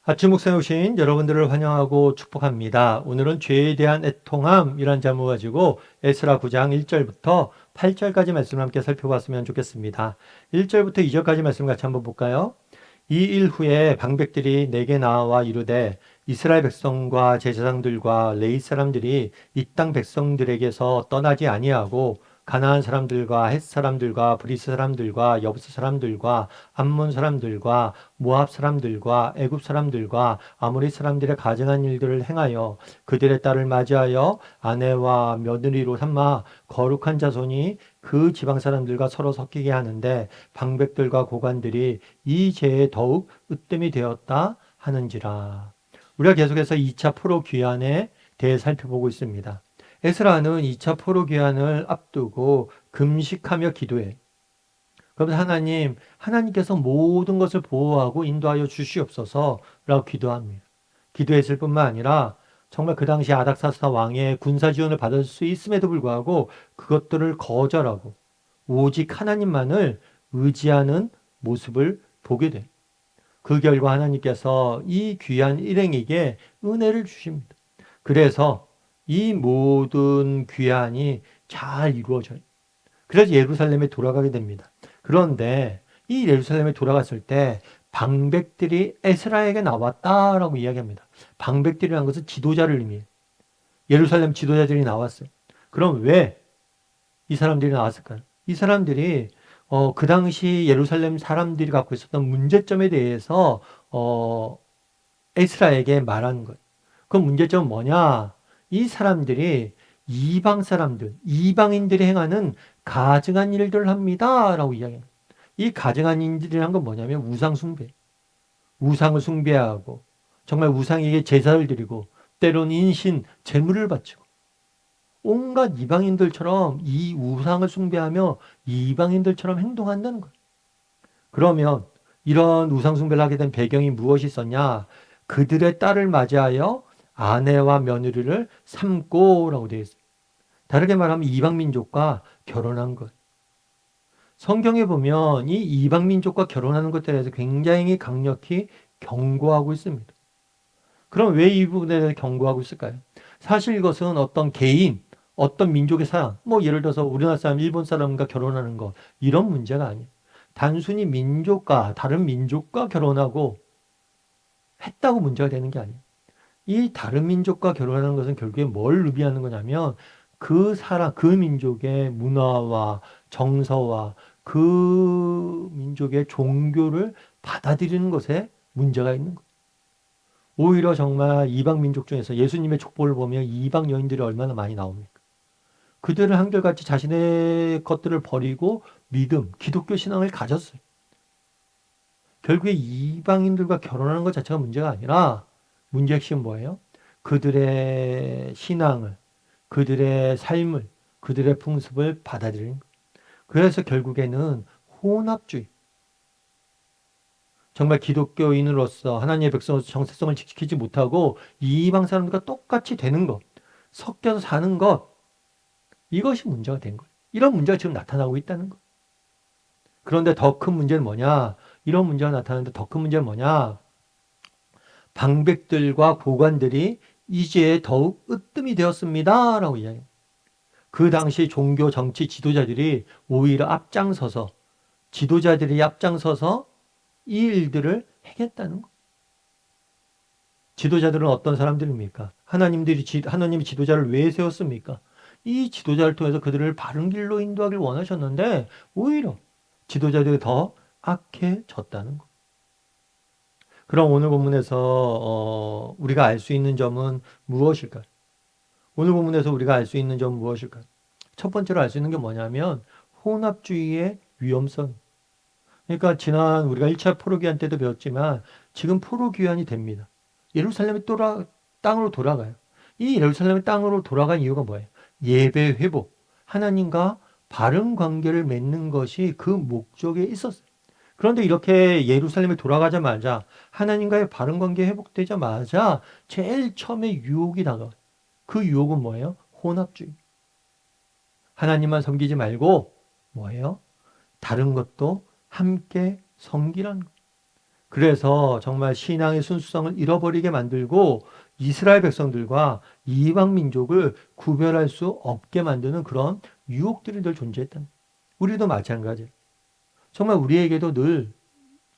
아침 묵상에 오신 여러분들을 환영하고 축복합니다. 오늘은 죄에 대한 애통함이란 제목을 가지고 에스라 9장 1절부터 8절까지 말씀을 함께 살펴봤으면 좋겠습니다. 1절부터 2절까지 말씀 같이 한번 볼까요? 이 일 후에 방백들이 내게 나와 이르되 이스라엘 백성과 제사장들과 레위 사람들이 이 땅 백성들에게서 떠나지 아니하고 가나안 사람들과 헷 사람들과 브리스 사람들과 여부스 사람들과 암몬 사람들과 모압 사람들과 애굽 사람들과 아모리 사람들의 가증한 일들을 행하여 그들의 딸을 맞이하여 아내와 며느리로 삼아 거룩한 자손이 그 지방 사람들과 서로 섞이게 하는데 방백들과 고관들이 이 죄에 더욱 으뜸이 되었다 하는지라. 우리가 계속해서 2차 포로 귀환에 대해 살펴보고 있습니다. 에스라는 2차 포로 귀환을 앞두고 금식하며 기도해. 그러면서 하나님께서 모든 것을 보호하고 인도하여 주시옵소서라고 기도합니다. 기도했을 뿐만 아니라 정말 그 당시 아닥사스다 왕의 군사 지원을 받을 수 있음에도 불구하고 그것들을 거절하고 오직 하나님만을 의지하는 모습을 보게 돼. 그 결과 하나님께서 이 귀한 일행에게 은혜를 주십니다. 그래서 이 모든 귀한이 잘 이루어져요. 그래서 예루살렘에 돌아가게 됩니다. 그런데 이 예루살렘에 돌아갔을 때 방백들이 에스라에게 나왔다라고 이야기합니다. 방백들이라는 것은 지도자를 의미해요. 예루살렘 지도자들이 나왔어요. 그럼 왜 이 사람들이 나왔을까요? 이 사람들이 그 당시 예루살렘 사람들이 갖고 있었던 문제점에 대해서 에스라에게 말하는 거예요. 그 문제점은 뭐냐? 이 사람들이 이방 사람들, 이방인들이 행하는 가증한 일들을 합니다라고 이야기합니다. 이 가증한 일이란 건 뭐냐면 우상 숭배. 우상을 숭배하고 정말 우상에게 제사를 드리고 때로는 인신, 제물을 바치고 온갖 이방인들처럼 이 우상을 숭배하며 이방인들처럼 행동한다는 거예요. 그러면 이런 우상 숭배를 하게 된 배경이 무엇이 있었냐? 그들의 딸을 맞이하여 아내와 며느리를 삼고라고 되어 있어요. 다르게 말하면 이방 민족과 결혼한 것. 성경에 보면 이 이방 민족과 결혼하는 것에 대해서 굉장히 강력히 경고하고 있습니다. 그럼 왜 이 부분에 대해서 경고하고 있을까요? 사실 이것은 어떤 개인, 어떤 민족의 사람, 뭐 예를 들어서 우리나라 사람, 일본 사람과 결혼하는 것, 이런 문제가 아니에요. 단순히 민족과, 다른 민족과 결혼하고 했다고 문제가 되는 게 아니에요. 이 다른 민족과 결혼하는 것은 결국에 뭘 의미하는 거냐면 그 사람, 그 민족의 문화와 정서와 그 민족의 종교를 받아들이는 것에 문제가 있는 거예요. 오히려 정말 이방 민족 중에서 예수님의 족보를 보면 이방 여인들이 얼마나 많이 나옵니까? 그들은 한결같이 자신의 것들을 버리고 믿음, 기독교 신앙을 가졌어요. 결국에 이방인들과 결혼하는 것 자체가 문제가 아니라 문제의 핵심은 뭐예요? 그들의 신앙을, 그들의 삶을, 그들의 풍습을 받아들이는 거예요. 그래서 결국에는 혼합주의. 정말 기독교인으로서 하나님의 백성으로서 정체성을 지키지 못하고 이방 사람들과 똑같이 되는 것, 섞여서 사는 것, 이것이 문제가 된 거예요. 이런 문제가 지금 나타나고 있다는 거. 그런데 더 큰 문제는 뭐냐? 이런 문제가 나타나는데 더 큰 문제는 뭐냐? 방백들과 고관들이 이제 더욱 으뜸이 되었습니다. 라고 이야기해요. 그 당시 종교 정치 지도자들이 오히려 앞장서서 지도자들이 앞장서서 이 일들을 행했다는 거. 지도자들은 어떤 사람들입니까? 하나님이 지도자를 왜 세웠습니까? 이 지도자를 통해서 그들을 바른 길로 인도하길 원하셨는데 오히려 지도자들이 더 악해졌다는 거. 그럼 오늘 본문에서 우리가 알 수 있는 점은 무엇일까요? 오늘 본문에서 우리가 알 수 있는 점은 무엇일까요? 첫 번째로 알 수 있는 게 뭐냐면 혼합주의의 위험성. 그러니까 지난 우리가 1차 포로기한 때도 배웠지만 지금 포로기한이 됩니다. 예루살렘의 땅으로 돌아가요. 이 예루살렘의 땅으로 돌아간 이유가 뭐예요? 예배 회복, 하나님과 바른 관계를 맺는 것이 그 목적에 있었어요. 그런데 이렇게 예루살렘에 돌아가자마자 하나님과의 바른 관계 회복되자마자 제일 처음에 유혹이 다가와요. 그 유혹은 뭐예요? 혼합주의. 하나님만 섬기지 말고 뭐예요? 다른 것도 함께 섬기라는 거. 그래서 정말 신앙의 순수성을 잃어버리게 만들고 이스라엘 백성들과 이방 민족을 구별할 수 없게 만드는 그런 유혹들이 늘 존재했다. 우리도 마찬가지. 정말 우리에게도 늘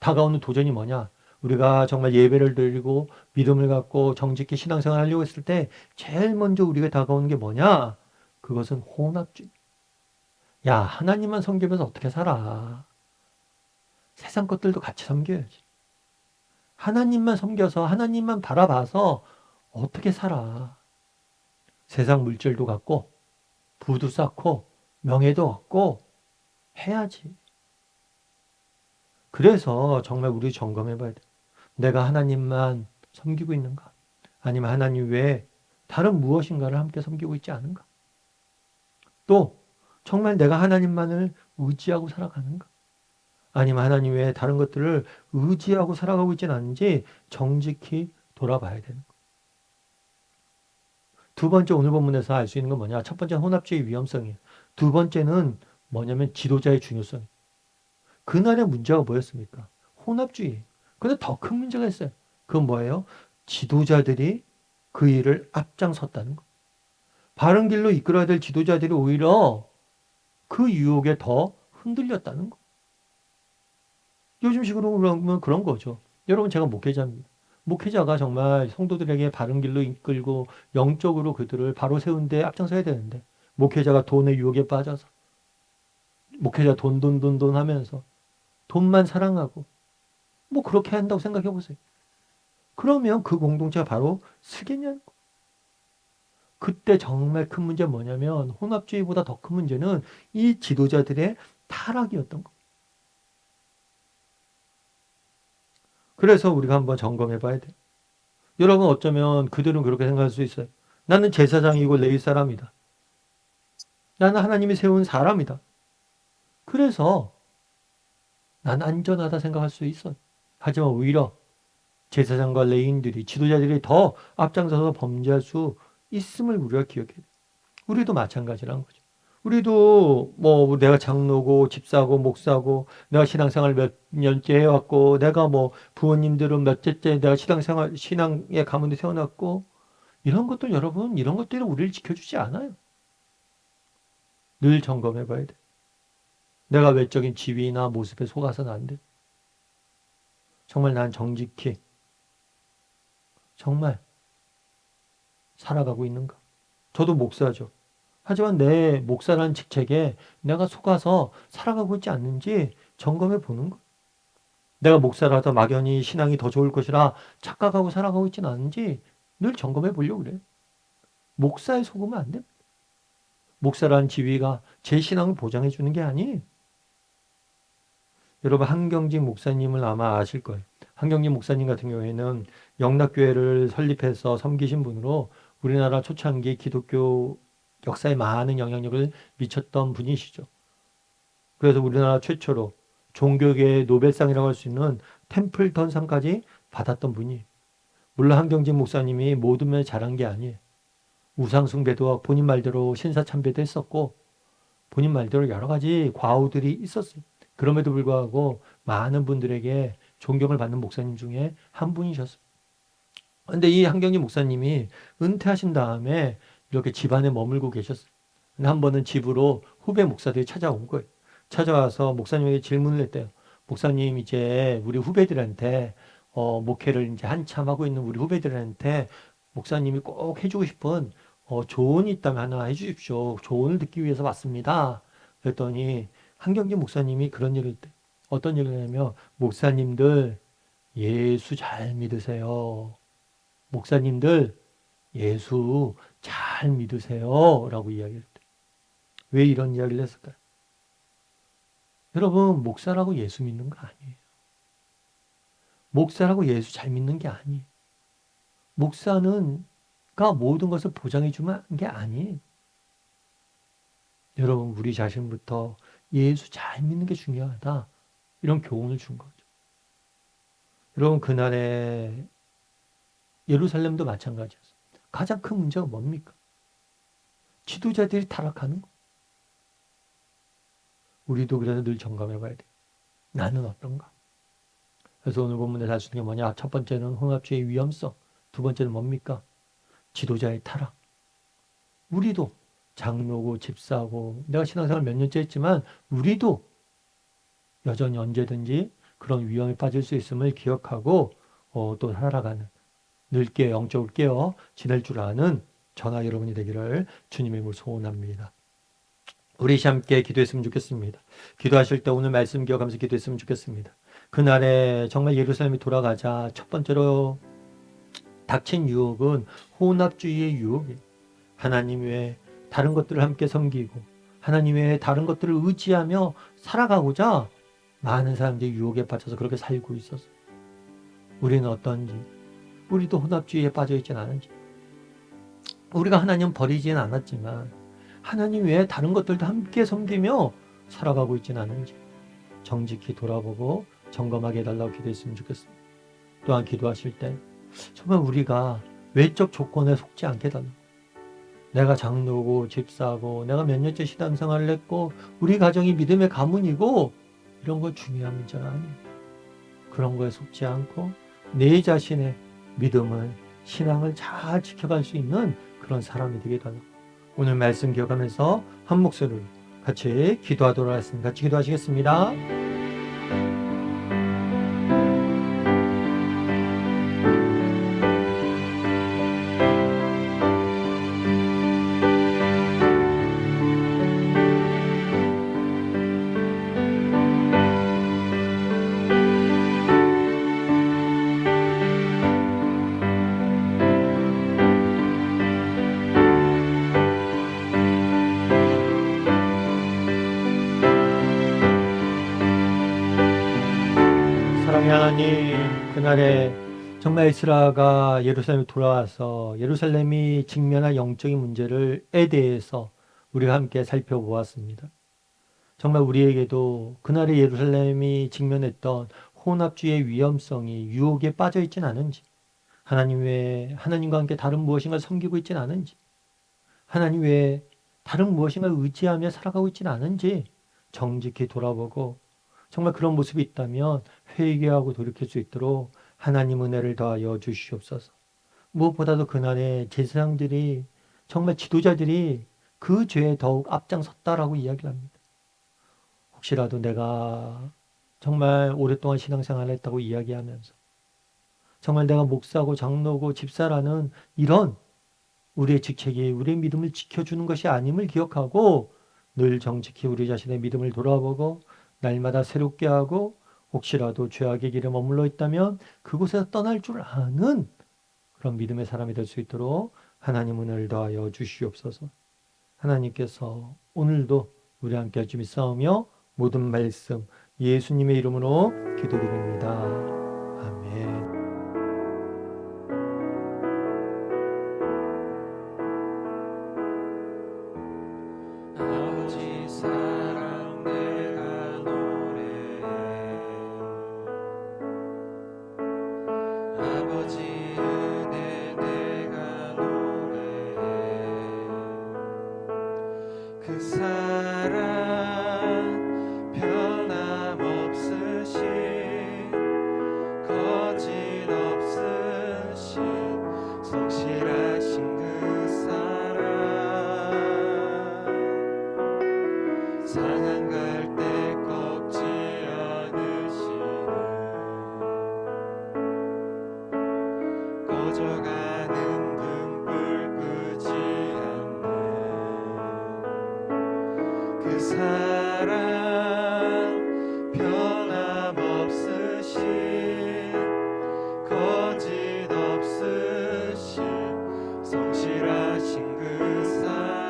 다가오는 도전이 뭐냐? 우리가 정말 예배를 드리고 믿음을 갖고 정직히 신앙생활 하려고 했을 때 제일 먼저 우리가 다가오는 게 뭐냐? 그것은 혼합주의. 야, 하나님만 섬기면서 어떻게 살아? 세상 것들도 같이 섬겨야지. 하나님만 섬겨서 하나님만 바라봐서 어떻게 살아? 세상 물질도 갖고 부도 쌓고 명예도 얻고 해야지. 그래서 정말 우리 점검해 봐야 돼. 내가 하나님만 섬기고 있는가? 아니면 하나님 외에 다른 무엇인가를 함께 섬기고 있지 않은가? 또 정말 내가 하나님만을 의지하고 살아가는가? 아니면 하나님 외에 다른 것들을 의지하고 살아가고 있지는 않은지 정직히 돌아봐야 되는 거. 두 번째 오늘 본문에서 알 수 있는 건 뭐냐? 첫 번째는 혼합주의 위험성이에요. 두 번째는 뭐냐면 지도자의 중요성. 그날의 문제가 뭐였습니까? 혼합주의. 근데 더 큰 문제가 있어요. 그건 뭐예요? 지도자들이 그 일을 앞장섰다는 거. 바른 길로 이끌어야 될 지도자들이 오히려 그 유혹에 더 흔들렸다는 거. 요즘식으로 그러면 그런 거죠. 여러분, 제가 목회자입니다. 목회자가 정말 성도들에게 바른 길로 이끌고 영적으로 그들을 바로 세운 데 앞장서야 되는데, 목회자가 돈의 유혹에 빠져서, 목회자 돈 하면서 돈만 사랑하고 뭐 그렇게 한다고 생각해 보세요. 그러면 그 공동체가 바로 쓰겠냐는 거. 그때 정말 큰 문제는 뭐냐면 혼합주의보다 더 큰 문제는 이 지도자들의 타락이었던 거. 그래서 우리가 한번 점검해 봐야 돼. 여러분, 어쩌면 그들은 그렇게 생각할 수 있어요. 나는 제사장이고 레위 사람이다. 나는 하나님이 세운 사람이다. 그래서 난 안전하다 생각할 수 있어. 하지만 오히려 제사장과 레위인들이, 지도자들이 더 앞장서서 범죄할 수 있음을 우리가 기억해야 돼. 우리도 마찬가지라는 거죠. 우리도 뭐 내가 장로고 집사고 목사고 내가 신앙생활 몇 년째 해왔고 내가 뭐 부모님들은 몇째째 내가 신앙생활 신앙의 가문에 세워놨고 이런 것들, 여러분, 이런 것들이 우리를 지켜주지 않아요. 늘 점검해 봐야 돼. 내가 외적인 지위나 모습에 속아서는 안 돼. 정말 난 정직히 정말 살아가고 있는가? 저도 목사죠. 하지만 내 목사라는 직책에 내가 속아서 살아가고 있지 않는지 점검해 보는 거. 내가 목사라서 막연히 신앙이 더 좋을 것이라 착각하고 살아가고 있지는 않은지 늘 점검해 보려고 그래. 목사에 속으면 안 돼. 목사라는 지위가 제 신앙을 보장해 주는 게 아니. 여러분, 한경직 목사님을 아마 아실 거예요. 한경직 목사님 같은 경우에는 영락교회를 설립해서 섬기신 분으로 우리나라 초창기 기독교 역사에 많은 영향력을 미쳤던 분이시죠. 그래서 우리나라 최초로 종교계의 노벨상이라고 할 수 있는 템플턴상까지 받았던 분이. 물론 한경직 목사님이 모든 면에 잘한 게 아니에요. 우상숭배도 하고 본인 말대로 신사참배도 했었고 본인 말대로 여러 가지 과오들이 있었어요. 그럼에도 불구하고 많은 분들에게 존경을 받는 목사님 중에 한 분이셨어요. 근데 이 한경직 목사님이 은퇴하신 다음에 이렇게 집안에 머물고 계셨어요. 근데 한 번은 집으로 후배 목사들이 찾아온 거예요. 찾아와서 목사님에게 질문을 했대요. 목사님, 이제 우리 후배들한테 목회를 이제 한참 하고 있는 우리 후배들한테 목사님이 꼭 해주고 싶은 조언이 있다면 하나 해주십시오. 조언을 듣기 위해서 왔습니다. 그랬더니 한경직 목사님이 그런 얘기를 했대. 어떤 얘기를 하냐면, 목사님들 예수 잘 믿으세요. 목사님들 예수 잘 믿으세요. 라고 이야기를 했대. 왜 이런 이야기를 했을까요? 여러분, 목사라고 예수 믿는 거 아니에요. 목사라고 예수 잘 믿는 게 아니에요. 목사는가 모든 것을 보장해 주는 게 아니에요. 여러분, 우리 자신부터 예수 잘 믿는 게 중요하다. 이런 교훈을 준 거죠. 여러분, 그날의 예루살렘도 마찬가지였어요. 가장 큰 문제가 뭡니까? 지도자들이 타락하는 거. 우리도 그래서 늘 점검해 봐야 돼. 나는 어떤가? 그래서 오늘 본문에 알 수 있는 게 뭐냐? 첫 번째는 혼합주의의 위험성, 두 번째는 뭡니까? 지도자의 타락. 우리도 장로고 집사고 내가 신앙생활 몇 년째 했지만 우리도 여전히 언제든지 그런 위험에 빠질 수 있음을 기억하고 또 살아가는 늙게 영적으로 깨어 지낼 줄 아는 저나 여러분이 되기를 주님의 이름으로 소원합니다. 우리 함께 기도했으면 좋겠습니다. 기도하실 때 오늘 말씀 기억하면서 기도했으면 좋겠습니다. 그날에 정말 예루살렘이 돌아가자 첫 번째로 닥친 유혹은 혼합주의의 유혹이에요. 하나님 외에 다른 것들을 함께 섬기고 하나님 외에 다른 것들을 의지하며 살아가고자 많은 사람들이 유혹에 빠져서 그렇게 살고 있어서 우리는 어떤지, 우리도 혼합주의에 빠져 있지는 않은지, 우리가 하나님 버리지는 않았지만 하나님 외에 다른 것들도 함께 섬기며 살아가고 있지는 않은지 정직히 돌아보고 점검하게 해달라고 기도했으면 좋겠습니다. 또한 기도하실 때 정말 우리가 외적 조건에 속지 않게 해달라고, 내가 장로고 집사고 내가 몇 년째 신앙생활을 했고 우리 가정이 믿음의 가문이고 이런 거 중요한 문제가 아닙니다. 그런 거에 속지 않고 내 자신의 믿음을, 신앙을 잘 지켜갈 수 있는 그런 사람이 되게 해달라고. 오늘 말씀 기억하면서 한 목소리로 같이 기도하도록 하겠습니다. 같이 기도하시겠습니다. 사랑의 하나님, 그날에 정말 에스라가 예루살렘에 돌아와서 예루살렘이 직면한 영적인 문제에 대해서 우리가 함께 살펴보았습니다. 정말 우리에게도 그날의 예루살렘이 직면했던 혼합주의의 위험성이 유혹에 빠져 있진 않은지, 하나님 외에 하나님과 함께 다른 무엇인가 섬기고 있진 않은지, 하나님 외에 다른 무엇인가 의지하며 살아가고 있진 않은지 정직히 돌아보고 정말 그런 모습이 있다면 회개하고 돌이킬 수 있도록 하나님 은혜를 더하여 주시옵소서. 무엇보다도 그날에 제사장들이 정말 지도자들이 그 죄에 더욱 앞장섰다라고 이야기를 합니다. 혹시라도 내가 정말 오랫동안 신앙생활을 했다고 이야기하면서 정말 내가 목사고 장로고 집사라는 이런 우리의 직책이 우리의 믿음을 지켜주는 것이 아님을 기억하고 늘 정직히 우리 자신의 믿음을 돌아보고 날마다 새롭게 하고 혹시라도 죄악의 길에 머물러 있다면 그곳에서 떠날 줄 아는 그런 믿음의 사람이 될 수 있도록 하나님 은혜를 더하여 주시옵소서. 하나님께서 오늘도 우리 함께 열심히 싸우며 모든 말씀 예수님의 이름으로 기도드립니다. 아멘. 아버지 사랑 내가 노래해 아버지 은혜 내가 노래해 그 사랑 변함없으신 거짓없으신 성실하신 그 사랑 상한 갈 때 꺾지 않으시는 꺼져가는 등불 끄지 않는 그 사랑 변함없으신 거짓없으신 성실하신 그 사랑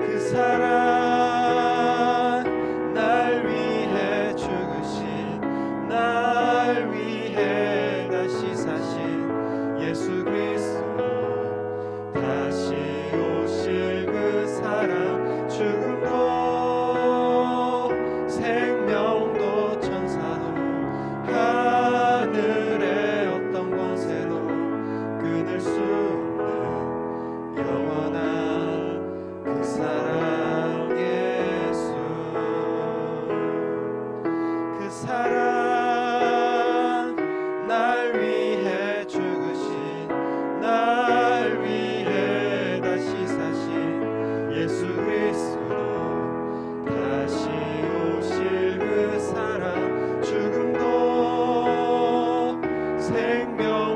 그 사랑 날 위해 죽으신 날 위해 다시 사신 예수 그리스도 생명